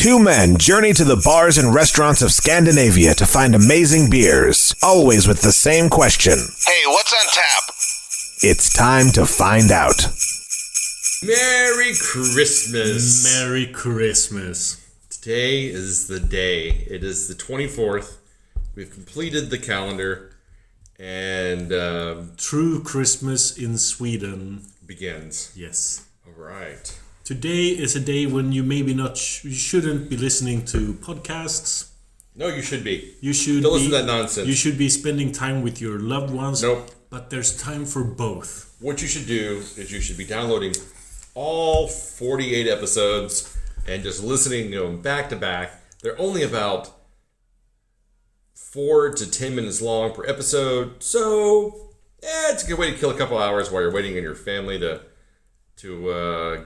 Two men journey to the bars and restaurants of Scandinavia to find amazing beers, always with the same question. Hey, what's on tap? It's time to find out. Merry Christmas. Merry Christmas. Today is the day. It is the 24th. We've completed the calendar, and True Christmas in Sweden begins. Yes. All right. Today is a day when you maybe not you shouldn't be listening to podcasts. No, you should be. You should Don't listen to that nonsense. You should be spending time with your loved ones. Nope. But there's time for both. What you should do is you should be downloading all 48 episodes and just listening to them back to back. They're only about 4 to 10 minutes long per episode, so it's a good way to kill a couple hours while you're waiting on your family to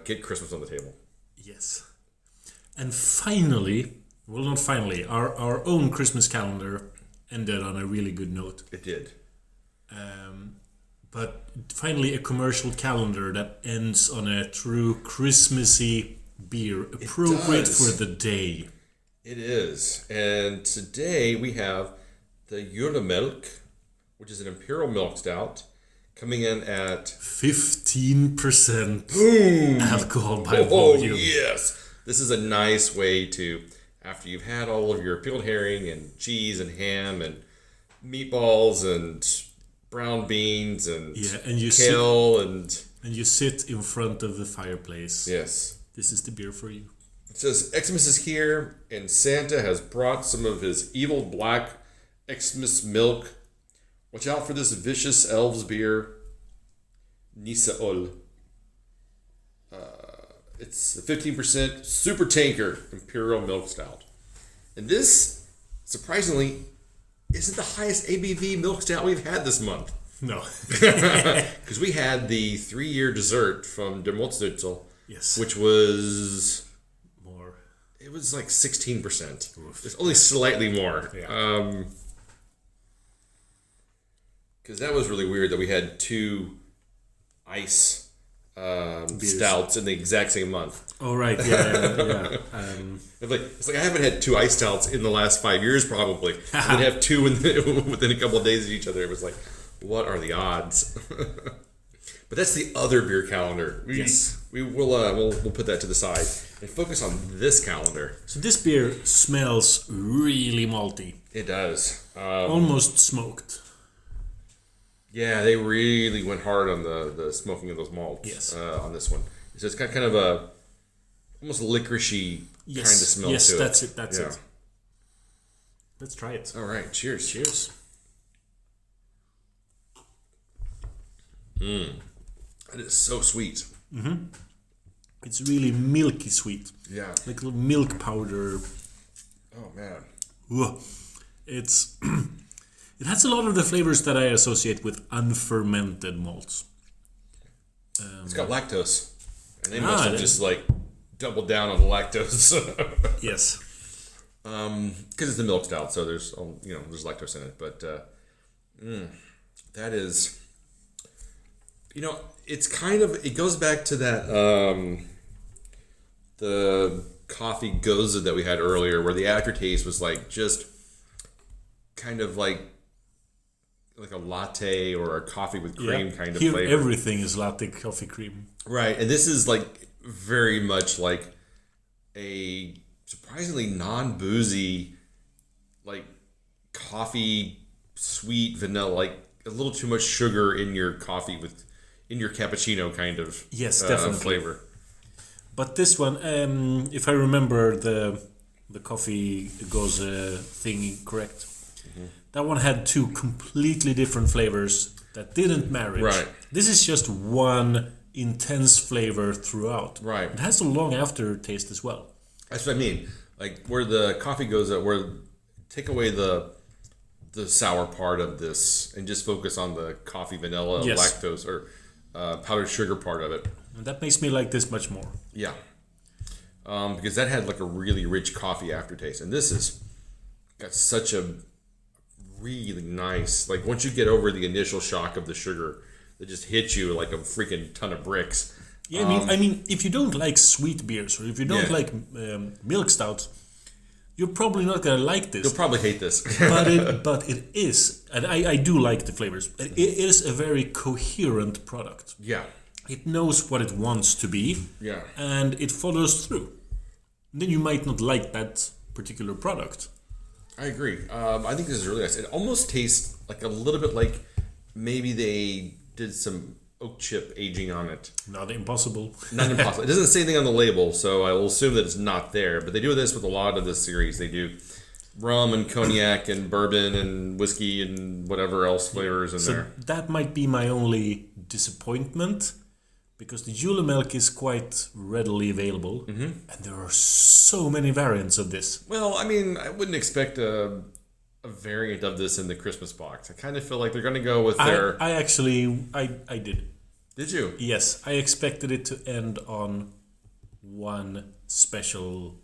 get Christmas on the table. Yes. And finally, well, not finally, our own Christmas calendar ended on a really good note. It did. But finally, a commercial calendar that ends on a true Christmassy beer, appropriate for the day. It is. And today we have the Jule Maelk, which is an imperial milk stout, coming in at 15% alcohol by volume. Oh, yes. This is a nice way to, after you've had all of your peeled herring and cheese and ham and meatballs and brown beans and kale and you sit in front of the fireplace. Yes. This is the beer for you. It says Xmas is here, and Santa has brought some of his evil black Xmas milk. Watch out for this vicious elves beer, Nisaol. It's a 15% super tanker imperial milk stout. And this, surprisingly, isn't the highest ABV milk stout we've had this month. No. Because we had the 3-year dessert from Der Motzdutzel, yes, which was more. It was like 16%. It's only slightly more. Yeah. Because that was really weird that we had 2 ice stouts in the exact same month. Oh, right. Yeah. It's like I haven't had 2 ice stouts in the last 5 years, probably. And then have 2 within a couple of days of each other. It was like, what are the odds? But that's the other beer calendar. We'll put that to the side and focus on this calendar. So this beer smells really malty. It does. Almost smoked. Yeah, they really went hard on the smoking of those malts on this one. So it's got kind of a almost licoricey kind of smell to it. Yes, that's it. That's it. Let's try it. All right, cheers. Cheers. That is so sweet. Mm-hmm. It's really milky sweet. Yeah. Like a little milk powder. Oh, man. Ugh. It's... It has a lot of the flavors that I associate with unfermented malts. It's got lactose. And they must have just like doubled down on the lactose. Yes. Because it's the milk stout, so there's lactose in it. But that is, it's kind of, it goes back to that the coffee goza that we had earlier, where the aftertaste was like just kind of like a latte or a coffee with cream kind of Here flavor. Everything is latte coffee cream. Right, and this is like very much like a surprisingly non-boozy, like coffee, sweet vanilla, like a little too much sugar in your coffee in your cappuccino kind of definitely flavor. But this one, if I remember the coffee goes thing correct. Mm-hmm. That one had 2 completely different flavors that didn't marry. Right. This is just one intense flavor throughout. Right. It has a long aftertaste as well. That's what I mean. Like where the coffee goes, where take away the sour part of this and just focus on the coffee, vanilla, lactose, or powdered sugar part of it. And that makes me like this much more. Yeah. Because that had like a really rich coffee aftertaste, and this is got such a really nice, like once you get over the initial shock of the sugar that just hits you like a freaking ton of bricks, Yeah, I mean, if you don't like sweet beers or if you don't like milk stouts, you're probably not gonna like this. You'll probably hate this. but it is, and I do like the flavors. It is a very coherent product. Yeah. It knows what it wants to be. Yeah. And it follows through. Then you might not like that particular product. I agree. I think this is really nice. It almost tastes like a little bit like maybe they did some oak chip aging on it. Not impossible. Not impossible. It doesn't say anything on the label, so I will assume that it's not there. But they do this with a lot of this series. They do rum and cognac and bourbon and whiskey and whatever else flavors in there. That might be my only disappointment, because the Jule Maelk is quite readily available, and there are so many variants of this. Well, I mean, I wouldn't expect a variant of this in the Christmas box. I kind of feel like they're going to go with their... I actually did. Did you? Yes, I expected it to end on one special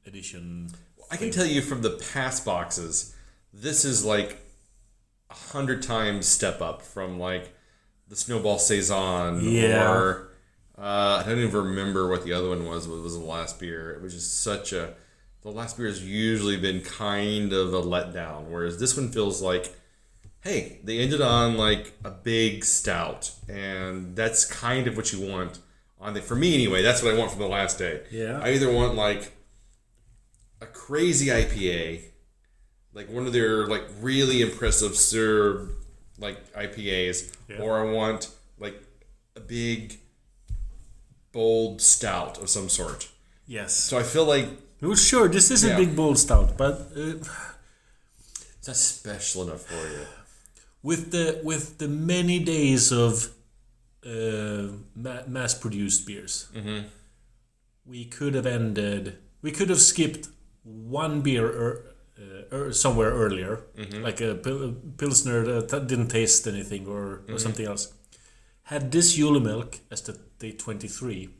edition. I can tell you from the past boxes, this is like 100 times step up from like the Snowball Saison or I don't even remember what the other one was. What was the last beer? It was just such a... The last beer has usually been kind of a letdown, whereas this one feels like, hey, they ended on like a big stout, and that's kind of what you want on the... For me anyway, that's what I want from the last day. Yeah. I either want like a crazy IPA, like one of their like really impressive syrup like IPAs, or I want like a big bold stout of some sort. Yes. So I feel like... Well, sure, this is a big bold stout, but it's not special enough for you. With the many days of mass-produced beers, we could have ended. We could have skipped one beer somewhere earlier, like a pilsner that didn't taste anything or something else. Had this Jule Maelk as the day 23,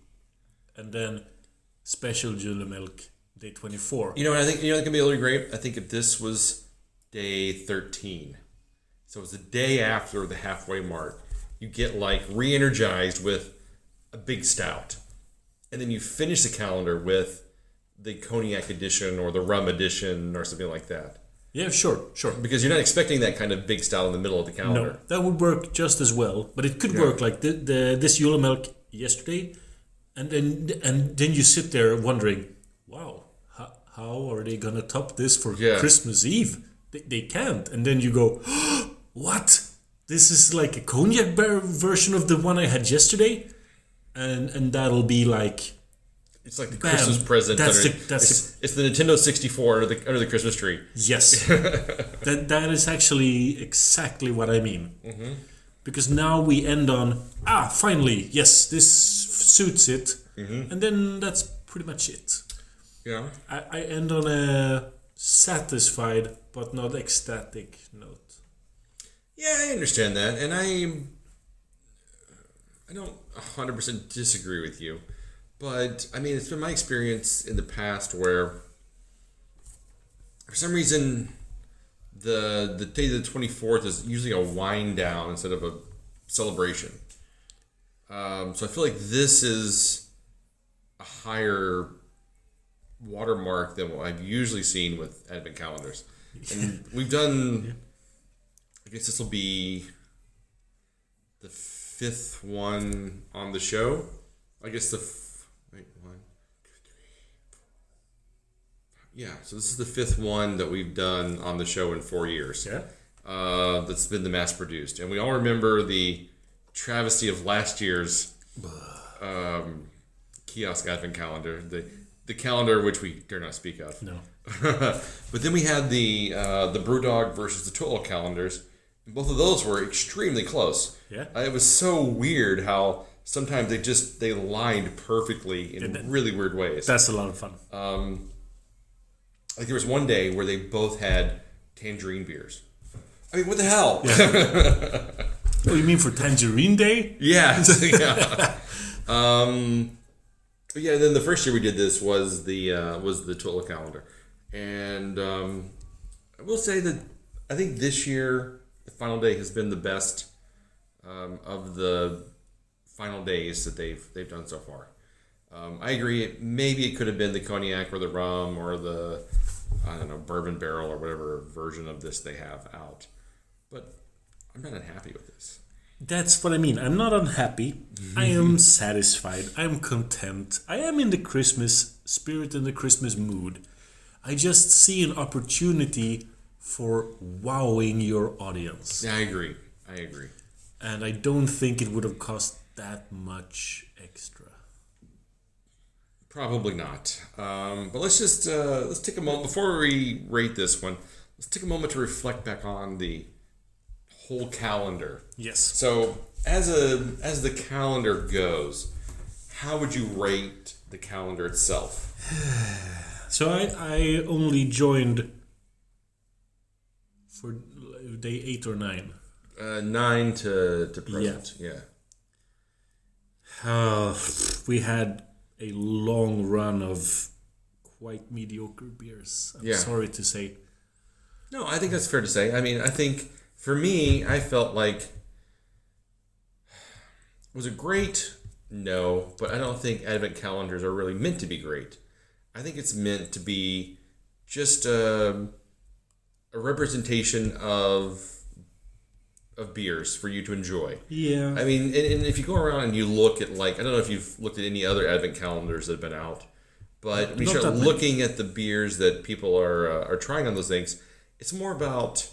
and then special Jule Maelk day 24. You know what I think? You know, it can be really great. I think if this was day 13, so it was the day after the halfway mark, you get like re-energized with a big stout, and then you finish the calendar with the cognac edition or the rum edition or something like that. Yeah, sure. Because you're not expecting that kind of big stout in the middle of the calendar. No, that would work just as well. But it could work like this Jule Maelk yesterday, and then you sit there wondering, wow, how are they gonna top this for Christmas Eve? They can't. And then you go, what? This is like a cognac version of the one I had yesterday, and that'll be like... It's like the Christmas present. It's the Nintendo 64 under the Christmas tree. Yes. that is actually exactly what I mean. Because now we end on, finally, yes, this suits it. And then that's pretty much it. Yeah. I end on a satisfied but not ecstatic note. Yeah, I understand that. And I don't 100% disagree with you. But, I mean, it's been my experience in the past where, for some reason, the day of the 24th is usually a wind down instead of a celebration. So I feel like this is a higher watermark than what I've usually seen with Advent calendars. And we've done, I guess this will be the 5th one on the show. I guess the... Yeah, so this is the 5th one that we've done on the show in 4 years. Yeah. That's been the mass produced. And we all remember the travesty of last year's kiosk advent calendar, the calendar which we dare not speak of. No. But then we had the Brewdog versus the Total calendars. And both of those were extremely close. Yeah. It was so weird how sometimes they lined perfectly in really weird ways. That's a lot of fun. Like there was one day where they both had tangerine beers. I mean, what the hell? Yeah. Oh, you mean for Tangerine Day? Yeah. But yeah. Then the first year we did this was the Total calendar, and I will say that I think this year the final day has been the best of the final days that they've done so far. I agree. Maybe it could have been the cognac or the rum or the, I don't know, bourbon barrel or whatever version of this they have out. But I'm not unhappy with this. That's what I mean. I'm not unhappy. I am satisfied. I'm content. I am in the Christmas spirit and the Christmas mood. I just see an opportunity for wowing your audience. Yeah, I agree. And I don't think it would have cost that much extra. Probably not. But let's take a moment before we rate this one. Let's take a moment to reflect back on the whole calendar. Yes. So as the calendar goes, how would you rate the calendar itself? So I only joined for day 8 or 9. 9 to present. Yeah. We had a long run of quite mediocre beers. I'm sorry to say. No, I think that's fair to say. I mean, I think for me, I felt like, was it great? No, but I don't think advent calendars are really meant to be great. I think it's meant to be just a representation of beers for you to enjoy. Yeah. I mean, and if you go around and you look at, like, I don't know if you've looked at any other advent calendars that have been out, but when you start looking at the beers that people are trying on those things, it's more about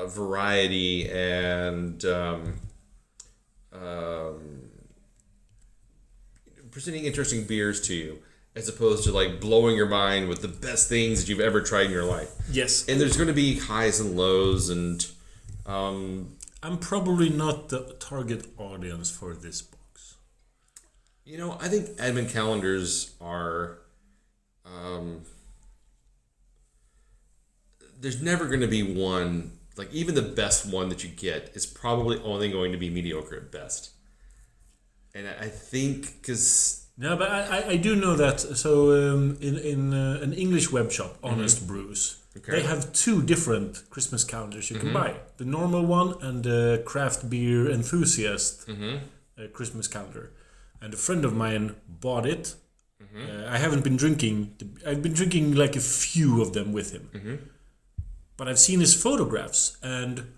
variety and presenting interesting beers to you, as opposed to like blowing your mind with the best things that you've ever tried in your life. Yes. And there's going to be highs and lows, and I'm probably not the target audience for this box. You know, I think advent calendars are there's never going to be one, like even the best one that you get is probably only going to be mediocre at best. And I think because... Yeah, but I do know that. So in an English web shop, Honest Brews, they have 2 different Christmas calendars you can buy. The normal one and the craft beer enthusiast Christmas calendar. And a friend of mine bought it. I haven't been drinking. I've been drinking like a few of them with him. But I've seen his photographs, and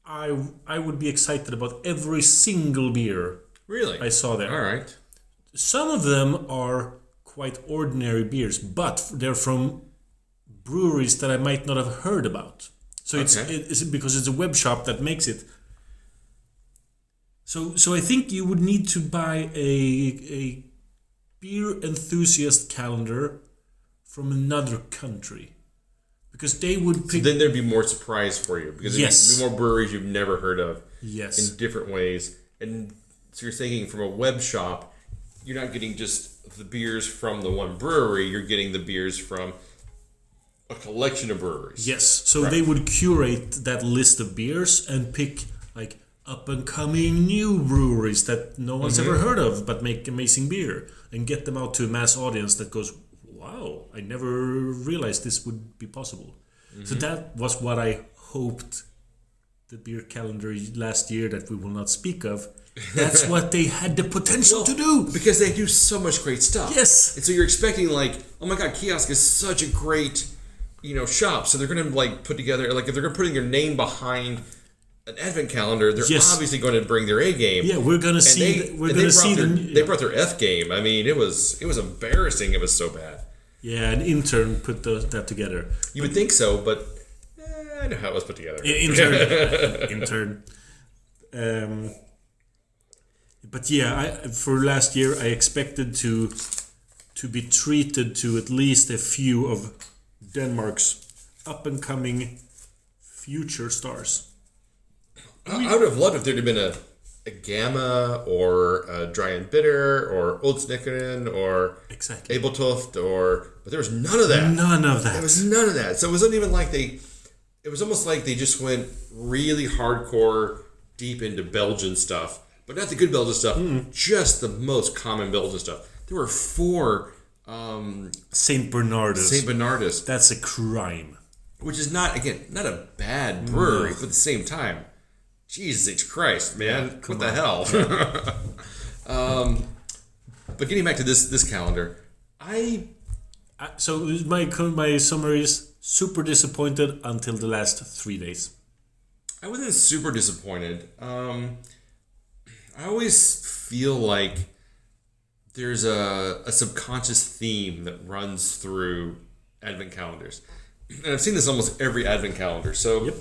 I would be excited about every single beer I saw there. All right. Some of them are quite ordinary beers, but they're from breweries that I might not have heard about. So it's because it's a web shop that makes it. So I think you would need to buy a beer enthusiast calendar from another country, because they would pick. So then there'd be more surprise for you, because there'd be more breweries you've never heard of. Yes. In different ways, and so you're thinking from a web shop, you're not getting just the beers from the one brewery, you're getting the beers from a collection of breweries. Yes, so they would curate that list of beers and pick like up and coming new breweries that no one's ever heard of but make amazing beer, and get them out to a mass audience that goes, wow, I never realized this would be possible. So that was what I hoped the beer calendar last year that we will not speak of. That's what they had the potential to do. Because they do so much great stuff. Yes. And so you're expecting like, oh my God, Kiosk is such a great, shop. So they're going to like put together, like if they're going to put their name behind an advent calendar, they're obviously going to bring their A game. Yeah, we're going to see. They brought their F game. I mean, it was embarrassing. It was so bad. Yeah, an intern put that together. You would think so, but I know how it was put together. Intern. But yeah, for last year I expected to be treated to at least a few of Denmark's up and coming future stars. I would have loved if there'd have been a Gamma or a Dry and Bitter or Oldsnickeren or Abeltoft, but there was none of that. None of that. There was none of that. So it wasn't even like it was almost like they just went really hardcore deep into Belgian stuff. But not the good Belgian stuff, just the most common Belgian stuff. There were 4 Saint Bernardus. That's a crime. Which is not a bad brewery, but at the same time, Jesus H. Christ, man. Come What the hell? But getting back to this calendar, So my summary is super disappointed until the last 3 days. I wasn't super disappointed. I always feel like there's a subconscious theme that runs through Advent calendars. And I've seen this almost every Advent calendar. So Yep.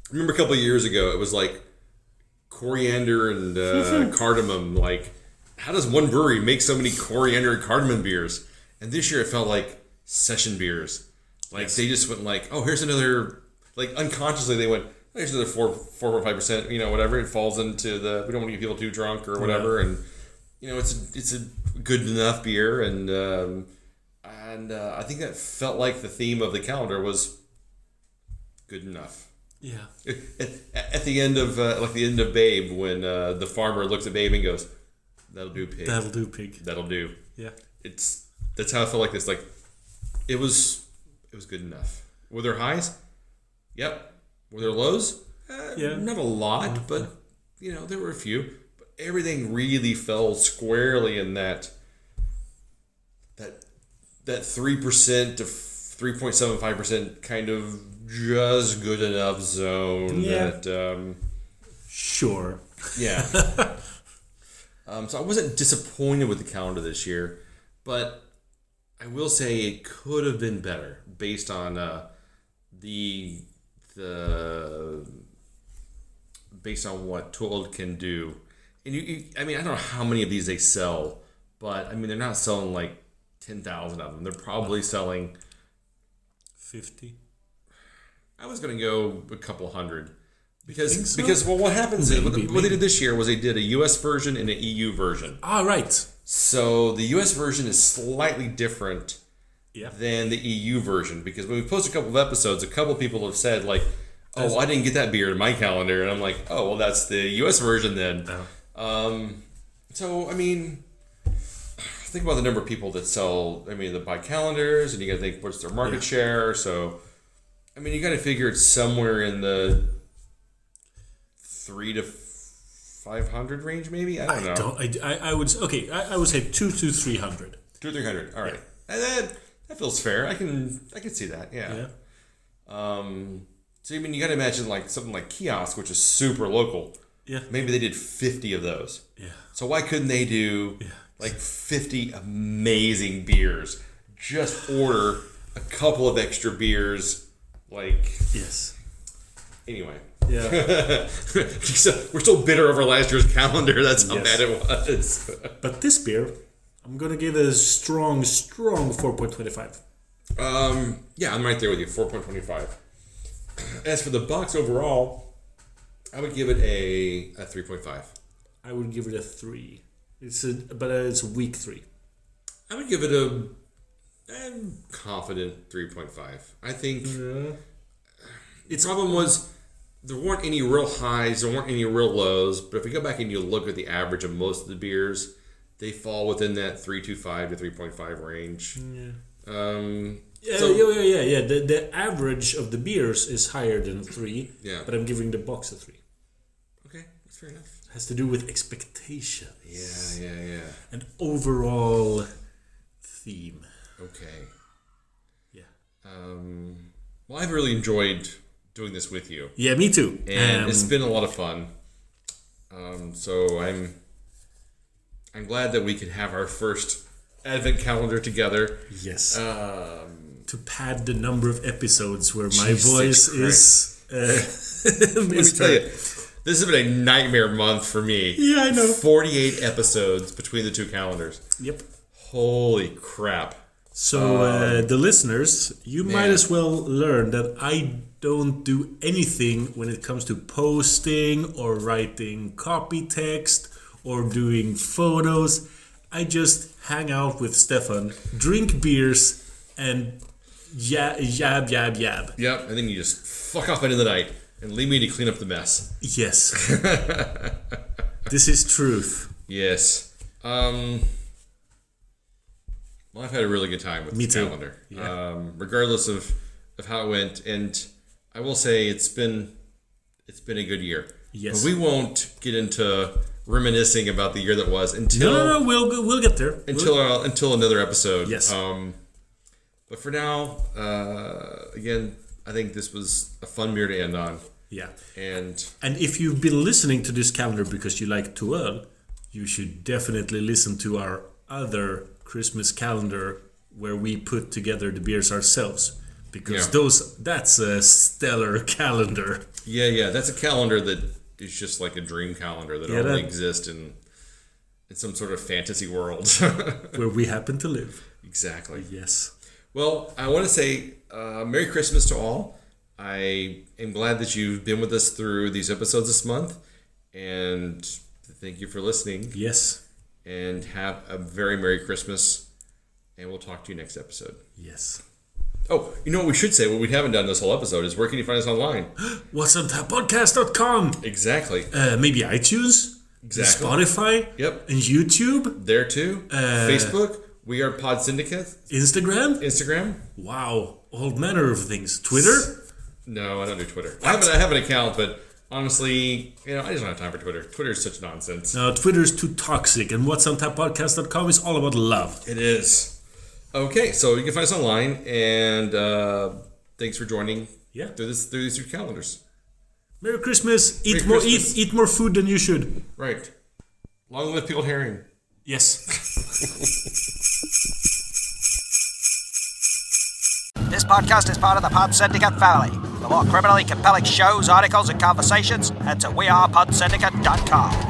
I remember a couple of years ago, it was like coriander and cardamom. Like, how does one brewery make so many coriander and cardamom beers? And this year it felt like session beers. Like, they just went like, oh, here's another, like, unconsciously they went, here's another 4 or 5%, whatever. It falls into the, we don't want to get people too drunk or whatever. Yeah. And, it's a good enough beer. And I think that felt like the theme of the calendar was good enough. Yeah. At the end of, like the end of Babe, when the farmer looks at Babe and goes, that'll do, pig. That'll do, pig. That'll do. Yeah. That's how I felt like this. Like, it was good enough. Were there highs? Yep. Were there lows? Yeah. Not a lot, but there were a few. But everything really fell squarely in that 3% to 3.75% kind of just good enough zone. Yeah. That sure. Yeah. So I wasn't disappointed with the calendar this year, but I will say it could have been better based on based on what Told can do. And I don't know how many of these they sell, but they're not selling like 10,000 of them. They're probably selling 50. I was going to go a couple hundred. Because so? What happens is, what they did this year was they did a US version and an EU version. Ah, right. So the US version is slightly different than the EU version. Because when we post a couple of episodes, a couple of people have said, like, oh, I didn't get that beer in my calendar. And I'm like, oh, well, that's the US version then. Oh. So, think about the number of people that sell, that buy calendars, and you got to think, what's their market share? So, you got to figure it's somewhere in the 3 to 500 range, maybe. I don't know. I would say 2 to 300. 2 or 300. All right, and that feels fair. I can see that. Yeah. So you got to imagine like something like Kiosk, which is super local. Yeah. Maybe they did 50 of those. Yeah. So why couldn't they do like 50 amazing beers? Just order a couple of extra beers. Like. Yes. Anyway. Yeah. So we're still bitter over last year's calendar. That's how bad it was. But this beer, I'm gonna give it a strong 4.25. Yeah, I'm right there with you. 4.25. As for the box overall, I would give it a 3.5. I would give it a 3. It's a weak 3. I would give it a confident 3.5. I think the problem was there weren't any real highs, there weren't any real lows, but if you go back and you look at the average of most of the beers, they fall within that 3.25 to 3.5 range. Yeah. The average of the beers is higher than 3. Yeah. But I'm giving the box a 3. Okay, that's fair enough. It has to do with expectations. Yeah. An overall theme. Okay. Yeah. Well, I've really enjoyed doing this with you. Yeah, me too. And it's been a lot of fun. So I'm glad that we could have our first Advent calendar together. Yes. To pad the number of episodes where my voice is Let me tell you, this has been a nightmare month for me. Yeah, I know. 48 episodes between the two calendars. Yep. Holy crap. So the listeners, you might as well learn that I don't do anything when it comes to posting or writing copy text or doing photos. I just hang out with Stefan, drink beers, and yab. Yep, and then you just fuck off into the night and leave me to clean up the mess. Yes. This is truth. Yes. Well, I've had a really good time with Me this too. calendar. Yeah. Regardless of how it went, and I will say it's been a good year. Yes. But we won't get into reminiscing about the year that was until No, we'll get there. Until another episode. Yes. But for now, again, I think this was a fun beer to end on. Yeah. And if you've been listening to this calendar because you like to earn, you should definitely listen to our other Christmas calendar where we put together the beers ourselves. Because that's a stellar calendar. Yeah, that's a calendar that is just like a dream calendar that only exists in some sort of fantasy world. Where we happen to live. Exactly. Yes. Well, I want to say Merry Christmas to all. I am glad that you've been with us through these episodes this month. And thank you for listening. Yes. And have a very Merry Christmas. And we'll talk to you next episode. Yes. Oh, you know what we should say, what we haven't done this whole episode is where can you find us online? whatsonthappodcast.com. Exactly. Maybe iTunes. Exactly. Spotify. Yep. And YouTube. There too. Facebook. We are Pod Syndicate. Instagram. Wow. All manner of things. Twitter. No, I don't do Twitter. I have an account, but honestly, I just don't have time for Twitter. Twitter is such nonsense. No, Twitter's too toxic, and whatsonthappodcast.com is all about love. It is. Okay, so you can find us online, and thanks for joining. Yeah. Through these two calendars. Merry Christmas. Merry Eat more. Christmas. Eat more food than you should. Right. Long live pickled herring. Yes. This podcast is part of the Pod Syndicate family. For more criminally compelling shows, articles, and conversations, head to wearepodsyndicate.com.